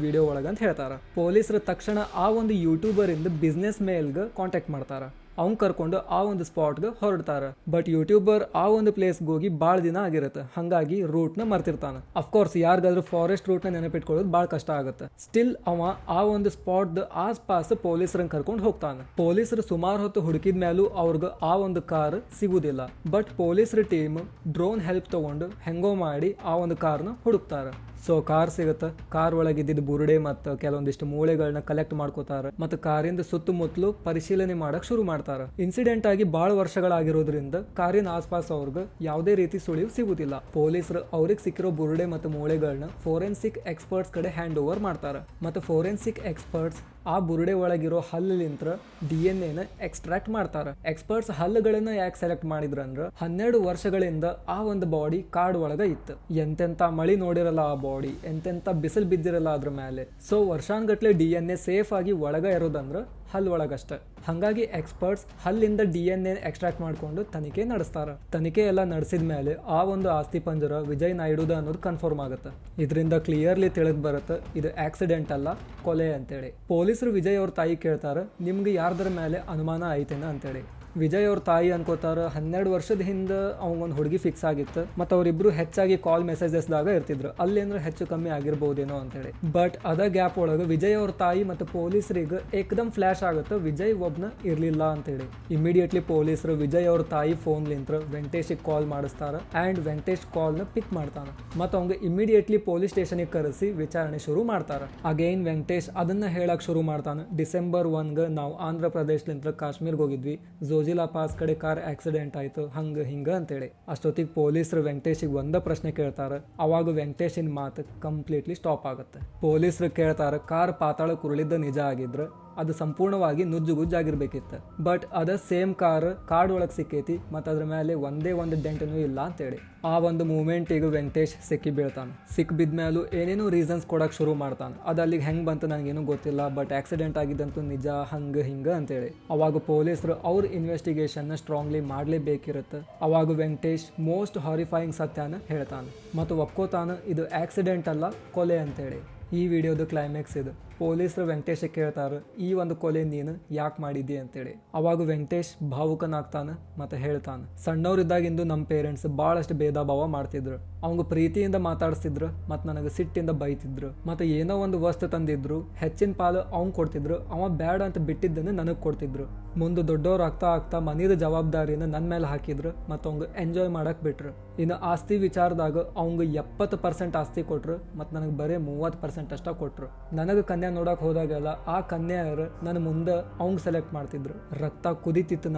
ವಿಡಿಯೋ ಒಳಗೆ ಅಂತ ಹೇಳ್ತಾರೆ. ಪೊಲೀಸರು ತಕ್ಷಣ ಆ ಒಂದು ಯೂಟ್ಯೂಬರಿಂದ ಬಿಸ್ನೆಸ್ ಮೇಲ್ಗೆ ಕಾಂಟ್ಯಾಕ್ಟ್ ಮಾಡ್ತಾರೆ. ಅವ್ನು ಕರ್ಕೊಂಡು ಆ ಒಂದು ಸ್ಪಾಟ್ಗೆ ಹೊರಡ್ತಾರೆ. ಬಟ್ ಯೂಟ್ಯೂಬರ್ ಆ ಒಂದು ಪ್ಲೇಸ್ಗೆ ಹೋಗಿ ಭಾಳ ದಿನ ಆಗಿರುತ್ತೆ, ಹಾಗಾಗಿ ರೂಟ್ನ ಮರ್ತಿರ್ತಾನೆ. ಅಫ್ಕೋರ್ಸ್ ಯಾರಿಗಾದ್ರೂ ಫಾರೆಸ್ಟ್ ರೂಟ್ನ ನೆನಪಿಟ್ಕೊಳ್ಳೋದು ಭಾಳ ಕಷ್ಟ ಆಗುತ್ತೆ. ಸ್ಟಿಲ್ ಅವ ಆ ಒಂದು ಸ್ಪಾಟ್ದ ಆಸ್ಪಾಸ್ ಪೊಲೀಸರನ್ನ ಕರ್ಕೊಂಡು ಹೋಗ್ತಾನೆ. ಪೊಲೀಸರು ಸುಮಾರು ಹೊತ್ತು ಹುಡುಕಿದ ಮೇಲೂ ಅವ್ರಿಗೆ ಆ ಒಂದು ಕಾರ್ ಸಿಗುದಿಲ್ಲ. ಬಟ್ ಪೊಲೀಸರ ಟೀಮ್ ಡ್ರೋನ್ ಹೆಲ್ಪ್ ತಗೊಂಡು ಹೆಂಗೋ ಮಾಡಿ ಆ ಒಂದು ಕಾರ್ನ ಹುಡುಕ್ತಾರೆ. ಸೊ ಕಾರ್ ಸಿಗುತ್ತೆ. ಕಾರ್ ಒಳಗಿದ್ದಿದ್ದು ಬುರುಡೆ ಮತ್ತು ಕೆಲವೊಂದಿಷ್ಟು ಮೂಳೆಗಳನ್ನ ಕಲೆಕ್ಟ್ ಮಾಡ್ಕೋತಾರೆ ಮತ್ತು ಕಾರಿಂದ ಸುತ್ತಮುತ್ತಲು ಪರಿಶೀಲನೆ ಮಾಡಕ್ ಶುರು ಮಾಡ್ತಾರೆ. ಇನ್ಸಿಡೆಂಟ್ ಆಗಿ ಭಾಳ ವರ್ಷಗಳಾಗಿರೋದ್ರಿಂದ ಕಾರಿನ ಆಸ್ಪಾಸ್ ಅವ್ರಿಗೆ ಯಾವುದೇ ರೀತಿ ಸುಳಿವು ಸಿಗುದಿಲ್ಲ. ಪೊಲೀಸರು ಅವ್ರಿಗೆ ಸಿಕ್ಕಿರೋ ಬುರುಡೆ ಮತ್ತು ಮೂಳೆಗಳನ್ನ ಫೋರೆನ್ಸಿಕ್ ಎಕ್ಸ್ಪರ್ಟ್ಸ್ ಕಡೆ ಹ್ಯಾಂಡ್ ಓವರ್ ಮಾಡ್ತಾರೆ ಮತ್ತು ಫೋರೆನ್ಸಿಕ್ ಎಕ್ಸ್ಪರ್ಟ್ಸ್ ಆ ಬುರುಡೆ ಒಳಗಿರೋ ಹಲ್ಲಿಂತ್ರ DNA ಎಕ್ಸ್ಟ್ರಾಕ್ಟ್ ಮಾಡ್ತಾರೆ. ಎಕ್ಸ್ಪರ್ಟ್ಸ್ ಹಲ್ಲುಗಳನ್ನ ಯಾಕೆ ಸೆಲೆಕ್ಟ್ ಮಾಡಿದ್ರಂದ್ರೆ 12 ವರ್ಷಗಳಿಂದ ಆ ಒಂದು ಬಾಡಿ ಕಾಡ್ ಒಳಗ ಇತ್ತು. ಎಂತೆಂತ ಮಳಿ ನೋಡಿರಲ್ಲ ಆ ಬಾಡಿ, ಎಂತೆಂತ ಬಿಸಿಲು ಬಿದ್ದಿರಲ್ಲ ಅದ್ರ ಮೇಲೆ. ಸೊ ವರ್ಷಾನ್ಗಟ್ಲೆ DNA ಸೇಫ್ ಆಗಿ ಒಳಗ ಇರೋದಂದ್ರೆ ಹಲ್ಲು ಒಳಗಷ್ಟೆ. ಹಾಗಾಗಿ ಎಕ್ಸ್ಪರ್ಟ್ಸ್ ಹಲ್ಲಿಂದ DNA ಎಕ್ಸ್ಟ್ರಾಕ್ಟ್ ಮಾಡ್ಕೊಂಡು ತನಿಖೆ ನಡೆಸ್ತಾರೆ. ತನಿಖೆ ಎಲ್ಲ ನಡೆಸಿದ ಮೇಲೆ ಆ ಒಂದು ಆಸ್ತಿ ಪಂಜರ ವಿಜಯ್ ನಾಯ್ಡುದ ಅನ್ನೋದು ಕನ್ಫರ್ಮ್ ಆಗುತ್ತೆ. ಇದರಿಂದ ಕ್ಲಿಯರ್ಲಿ ತಿಳಿದು ಬರುತ್ತೆ ಇದು ಆಕ್ಸಿಡೆಂಟ್ ಅಲ್ಲ, ಕೊಲೆ ಅಂತೇಳಿ. ಪೊಲೀಸರು ವಿಜಯ್ ಅವ್ರ ತಾಯಿ ಕೇಳ್ತಾರೆ, ನಿಮ್ಗೆ ಯಾರ್ದರ ಮೇಲೆ ಅನುಮಾನ ಐತೇನ ಅಂತೇಳಿ. ವಿಜಯ್ ಅವ್ರ ತಾಯಿ ಅನ್ಕೋತಾರೆ 12 ವರ್ಷದ ಹಿಂದೆ ಅವಂಗೊಂದು ಹುಡುಗಿ ಫಿಕ್ಸ್ ಆಗಿತ್ತು ಮತ್ತು ಅವರಿಬ್ರು ಹೆಚ್ಚಾಗಿ ಕಾಲ್ ಮೆಸೇಜಸ್ದಾಗ ಇರ್ತಿದ್ರು, ಅಲ್ಲೇಂದ್ರೆ ಹೆಚ್ಚು ಕಮ್ಮಿ ಆಗಿರ್ಬೋದೇನೋ ಅಂತೇಳಿ. ಬಟ್ ಅದ ಗ್ಯಾಪ್ ಒಳಗೆ ವಿಜಯ್ ಅವ್ರ ತಾಯಿ ಮತ್ತು ಪೊಲೀಸರಿಗೆ ಏಕದಮ್ ಫ್ಲಾಶ್ ಆಗುತ್ತೆ ವಿಜಯ್ ಒಬ್ನ ಇರ್ಲಿಲ್ಲ ಅಂತೇಳಿ. ಇಮಿಡಿಯೇಟ್ಲಿ ಪೊಲೀಸರು ವಿಜಯ್ ಅವ್ರ ತಾಯಿ ಫೋನ್ಲಿಂತ್ರ ವೆಂಕಟೇಶಿಗೆ ಕಾಲ್ ಮಾಡಿಸ್ತಾರೆ ಆ್ಯಂಡ್ ವೆಂಕಟೇಶ್ ಕಾಲ್ನ ಪಿಕ್ ಮಾಡ್ತಾನೆ ಮತ್ತು ಅವಂಗೆ ಇಮಿಡಿಯೇಟ್ಲಿ ಪೊಲೀಸ್ ಸ್ಟೇಷನಿಗೆ ಕರೆಸಿ ವಿಚಾರಣೆ ಶುರು ಮಾಡ್ತಾರೆ. ಅಗೈನ್ ವೆಂಕಟೇಶ್ ಅದನ್ನ ಹೇಳಕ್ ಶುರು ಮಾಡ್ತಾನೆ. ಡಿಸೆಂಬರ್ 1 ನಾವು ಆಂಧ್ರ ಪ್ರದೇಶಲಿಂತ್ರ ಕಾಶ್ಮೀರ್ಗೆ ಹೋಗಿದ್ವಿ, ಜೋಜಿಲಾ ಪಾಸ್ ಕಡೆ ಕಾರ್ ಆಕ್ಸಿಡೆಂಟ್ ಆಯ್ತು, ಹಂಗ ಹಿಂಗ ಅಂತೇಳಿ. ಅಷ್ಟೊತ್ತಿಗೆ ಪೊಲೀಸರು ವೆಂಕಟೇಶಿಗೆ ಒಂದ ಪ್ರಶ್ನೆ ಕೇಳ್ತಾರೆ. ಅವಾಗ ವೆಂಕಟೇಶಿನ ಮಾತು ಕಂಪ್ಲೀಟ್ಲಿ ಸ್ಟಾಪ್ ಆಗುತ್ತೆ. ಪೊಲೀಸರು ಕೇಳ್ತಾರೆ, ಕಾರ್ ಪಾತಾಳ ಕುರುಳಿದ್ದ ನಿಜ ಆಗಿದ್ರೆ ಅದು ಸಂಪೂರ್ಣವಾಗಿ ನುಜ್ಜುಗುಜ್ಜಾಗಿರ್ಬೇಕಿತ್ತು. ಬಟ್ ಅದ ಸೇಮ್ ಕಾಡ್ ಒಳಗೆ ಸಿಕ್ಕೈತಿ ಮತ್ತು ಅದ್ರ ಮೇಲೆ ಒಂದೇ ಒಂದು ಡೆಂಟನೂ ಇಲ್ಲ ಅಂತೇಳಿ. ಆ ಒಂದು ಮೂಮೆಂಟಿಗೆ ವೆಂಕಟೇಶ್ ಸಿಕ್ಕಿ ಬೀಳ್ತಾನೆ. ಬಿದ್ಮೇಲೂ ಏನೇನೋ ರೀಸನ್ಸ್ ಕೊಡಕ್ಕೆ ಶುರು ಮಾಡ್ತಾನೆ. ಅದು ಅಲ್ಲಿಗೆ ಹೆಂಗೆ ಬಂತು ನನಗೇನು ಗೊತ್ತಿಲ್ಲ, ಬಟ್ ಆಕ್ಸಿಡೆಂಟ್ ಆಗಿದ್ದಂತೂ ನಿಜ, ಹಂಗೆ ಹಿಂಗೆ ಅಂತೇಳಿ. ಅವಾಗ ಪೊಲೀಸರು ಅವ್ರ ಇನ್ವೆಸ್ಟಿಗೇಷನ್ನ ಸ್ಟ್ರಾಂಗ್ಲಿ ಮಾಡಲೇಬೇಕಿರುತ್ತೆ. ಅವಾಗ ವೆಂಕಟೇಶ್ ಮೋಸ್ಟ್ ಹಾರಿಫೈಯಿಂಗ್ ಸತ್ಯನ ಹೇಳ್ತಾನೆ ಮತ್ತು ಒಪ್ಕೋತಾನೆ ಇದು ಆಕ್ಸಿಡೆಂಟ್ ಅಲ್ಲ, ಕೊಲೆ ಅಂತೇಳಿ. ಈ ವಿಡಿಯೋದ ಕ್ಲೈಮ್ಯಾಕ್ಸ್ ಇದು. ಪೊಲೀಸರು ವೆಂಕಟೇಶ್ ಕೇಳ್ತಾರೆ, ಈ ಒಂದು ಕೊಲೆ ನೀನು ಯಾಕೆ ಮಾಡಿದ್ದಿ ಅಂತೇಳಿ. ಅವಾಗ ವೆಂಕಟೇಶ್ ಭಾವುಕನಾಗ್ತಾನೆ ಮತ್ತು ಹೇಳ್ತಾನೆ, ಸಣ್ಣವರಿದ್ದಾಗಿಂದು ನಮ್ಮ ಪೇರೆಂಟ್ಸ್ ಭಾಳಷ್ಟು ಭೇದ ಭಾವ ಮಾಡ್ತಿದ್ರು. ಅವಂಗ ಪ್ರೀತಿಯಿಂದ ಮಾತಾಡಿಸ್ತಿದ್ರು ಮತ್ತು ನನಗೆ ಸಿಟ್ಟಿಂದ ಬೈತಿದ್ರು. ಮತ್ತು ಏನೋ ಒಂದು ವಸ್ತು ತಂದಿದ್ರು, ಹೆಚ್ಚಿನ ಪಾಲು ಅವ್ನು ಕೊಡ್ತಿದ್ರು, ಅವ ಬ್ಯಾಡ ಅಂತ ಬಿಟ್ಟಿದ್ದನ್ನು ನನಗೆ ಕೊಡ್ತಿದ್ರು. ಮುಂದೆ ದೊಡ್ಡವ್ರು ಆಗ್ತಾ ಆಗ್ತಾ ಮನೆಯ ಜವಾಬ್ದಾರಿನ ನನ್ನ ಮೇಲೆ ಹಾಕಿದ್ರು ಮತ್ತು ಅವಂಗ ಎಂಜಾಯ್ ಮಾಡಕ್ಕೆ ಬಿಟ್ರು. ಇನ್ನು ಆಸ್ತಿ ವಿಚಾರದಾಗ ಅವಂಗ 70% ಆಸ್ತಿ ಕೊಟ್ರು ಮತ್ತು ನನಗೆ ಬರೀ 30% ಅಷ್ಟ ಕೊಟ್ರು. ನನಗೆ ಕನ್ಯಾ ನೋಡಕ್ ಹೋದಾಗೆಲ್ಲ ಆ ಕನ್ಯಾಯರು ನನ್ನ ಮುಂದೆ ಅವಂಗ್ ಸೆಲೆಕ್ಟ್ ಮಾಡ್ತಿದ್ರು. ರಕ್ತ ಕುದಿತಿತ್ತು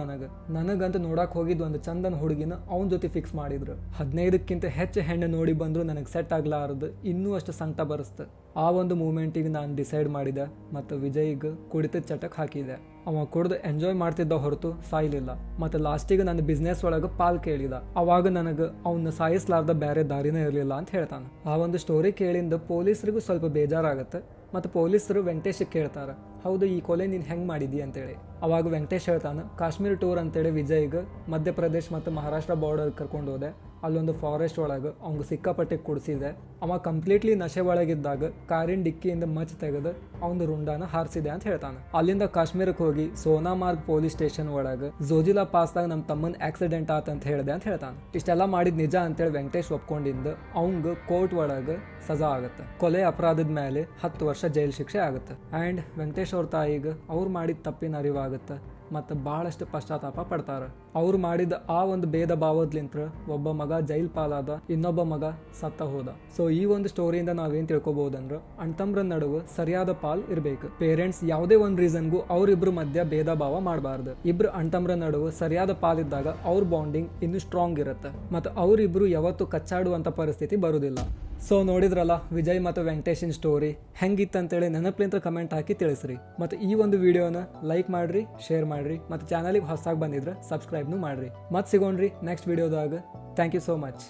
ನನಗಂತ ನೋಡಕ್ ಹೋಗಿದ್ ಒಂದು ಚಂದನ್ ಹುಡುಗಿನ ಅವನ ಜೊತೆ ಫಿಕ್ಸ್ ಮಾಡಿದ್ರು. 15ಕ್ಕಿಂತ ಹೆಚ್ಚು ಹೆಣ್ಣು ನೋಡಿ ಬಂದ್ರು ನನಗೆ ಸೆಟ್ ಆಗ್ಲಾರದು, ಇನ್ನೂ ಅಷ್ಟು ಸಂಕಟ ಬರಸ್ತು. ಆ ಒಂದು ಮೂಮೆಂಟಿಗೆ ನಾನು ಡಿಸೈಡ್ ಮಾಡಿದೆ ಮತ್ತು ವಿಜಯ್ಗೆ ಕುಡಿತದ ಚಟಕ್ಕೆ ಹಾಕಿದೆ. ಅವ ಕುಡ್ದು ಎಂಜಾಯ್ ಮಾಡ್ತಿದ್ದ ಹೊರತು ಸಾಯ್ಲಿಲ್ಲ. ಮತ್ತು ಲಾಸ್ಟಿಗೆ ನನ್ನ ಬಿಸ್ನೆಸ್ ಒಳಗೆ ಪಾಲ್ ಕೇಳಿದ. ಅವಾಗ ನನಗೆ ಅವನ್ನ ಸಾಯಿಸ್ಲಾರ್ದ ಬೇರೆ ದಾರಿನೇ ಇರಲಿಲ್ಲ ಅಂತ ಹೇಳ್ತಾನೆ. ಆ ಒಂದು ಸ್ಟೋರಿ ಕೇಳಿಂದ ಪೊಲೀಸರಿಗೂ ಸ್ವಲ್ಪ ಬೇಜಾರಾಗುತ್ತೆ ಮತ್ತು ಪೊಲೀಸರು ವೆಂಕಟೇಶ್ ಕೇಳ್ತಾರೆ, ಹೌದು ಈ ಕೊಲೆ ನೀನು ಹೆಂಗೆ ಮಾಡಿದಿ ಅಂತೇಳಿ. ಅವಾಗ ವೆಂಕಟೇಶ್ ಹೇಳ್ತಾನೆ, ಕಾಶ್ಮೀರ್ ಟೂರ್ ಅಂತೇಳಿ ವಿಜಯ್ಗೆ ಮಧ್ಯಪ್ರದೇಶ್ ಮತ್ತು ಮಹಾರಾಷ್ಟ್ರ ಬಾರ್ಡರ್ ಕರ್ಕೊಂಡು ಹೋದೆ. ಅಲ್ಲೊಂದು ಫಾರೆಸ್ಟ್ ಒಳಗೆ ಅವ್ಗೆ ಸಿಕ್ಕಾಪಟ್ಟೆ ಕುಡಿಸಿದೆ. ಅವ ಕಂಪ್ಲೀಟ್ಲಿ ನಶೆ ಒಳಗಿದ್ದಾಗ ಕಾರಿನ ಡಿಕ್ಕಿಯಿಂದ ಮಚ್ ತೆಗೆದು ಅವನ ರುಂಡಾನ ಹಾರಿಸಿದೆ ಅಂತ ಹೇಳ್ತಾನೆ. ಅಲ್ಲಿಂದ ಕಾಶ್ಮೀರಕ್ಕೆ ಹೋಗಿ ಸೋನಾಮಾರ್ಗ್ ಪೊಲೀಸ್ ಸ್ಟೇಷನ್ ಒಳಗೆ ಜೋಜಿಲಾ ಪಾಸ್ದಾಗ ನಮ್ಮ ತಮ್ಮನ ಆಕ್ಸಿಡೆಂಟ್ ಆತಂತ ಹೇಳಿದೆ ಅಂತ ಹೇಳ್ತಾನೆ. ಇಷ್ಟೆಲ್ಲ ಮಾಡಿದ ನಿಜ ಅಂತೇಳಿ ವೆಂಕಟೇಶ್ ಒಪ್ಕೊಂಡಿಂದ ಅವಂಗ ಕೋರ್ಟ್ ಒಳಗೆ ಸಜಾ ಆಗುತ್ತೆ. ಕೊಲೆ ಅಪರಾಧದ ಮೇಲೆ 10 ವರ್ಷ ಜೈಲು ಶಿಕ್ಷೆ ಆಗುತ್ತೆ. ಆ್ಯಂಡ್ ವೆಂಕಟೇಶ್ ಅವ್ರ ತಾಯಿಗೆ ಅವ್ರು ಮಾಡಿದ ತಪ್ಪಿನ ಅರಿವಾಗುತ್ತೆ ಮತ್ತು ಭಾಳಷ್ಟು ಪಶ್ಚಾತ್ತಾಪ ಪಡ್ತಾರೆ. ಅವ್ರು ಮಾಡಿದ ಆ ಒಂದು ಭೇದ ಭಾವದ್ಲಿಂತ್ರ ಒಬ್ಬ ಮಗ ಜೈಲ್ ಪಾಲಾದ, ಇನ್ನೊಬ್ಬ ಮಗ ಸತ್ತ ಹೋದ. ಸೊ ಈ ಒಂದು ಸ್ಟೋರಿಯಿಂದ ನಾವೇನ್ ತಿಳ್ಕೊಬಹುದಂದ್ರೆ ಅಣ್ತಮ್ರ ನಡುವೆ ಸರಿಯಾದ ಪಾಲ್ ಇರಬೇಕು. ಪೇರೆಂಟ್ಸ್ ಯಾವುದೇ ಒಂದು ರೀಸನ್ಗೂ ಅವ್ರಿಬ್ರು ಮಧ್ಯ ಭೇದ ಭಾವ ಮಾಡಬಾರ್ದು. ಇಬ್ರು ಅಣ್ತಮ್ರ ನಡುವೆ ಸರಿಯಾದ ಪಾಲ್ ಇದ್ದಾಗ ಅವ್ರ ಬಾಂಡಿಂಗ್ ಇನ್ನೂ ಸ್ಟ್ರಾಂಗ್ ಇರುತ್ತೆ ಮತ್ತು ಅವರಿಬ್ರು ಯಾವತ್ತೂ ಕಚ್ಚಾಡುವಂಥ ಪರಿಸ್ಥಿತಿ ಬರುವುದಿಲ್ಲ. ಸೊ ನೋಡಿದ್ರಲ್ಲ ವಿಜಯ್ ಮತ್ತು ವೆಂಕಟೇಶಿನ ಸ್ಟೋರಿ ಹೆಂಗಿತ್ತಂತೇಳಿ ನೆನಪಲಿಂತ ಕಮೆಂಟ್ ಹಾಕಿ ತಿಳಿಸ್ರಿ. ಮತ್ತು ಈ ಒಂದು ವಿಡಿಯೋನ ಲೈಕ್ ಮಾಡ್ರಿ, ಶೇರ್ ಮಾಡ್ರಿ ಮತ್ತು ಚಾನಲಿಗೆ ಹೊಸದಾಗಿ ಬಂದಿದ್ರೆ ಸಬ್ಸ್ಕ್ರೈಬ್ನು ಮಾಡ್ರಿ. ಮತ್ತೆ ಸಿಗೋಣ್ರಿ ನೆಕ್ಸ್ಟ್ ವಿಡಿಯೋದಾಗ. Thank you so much.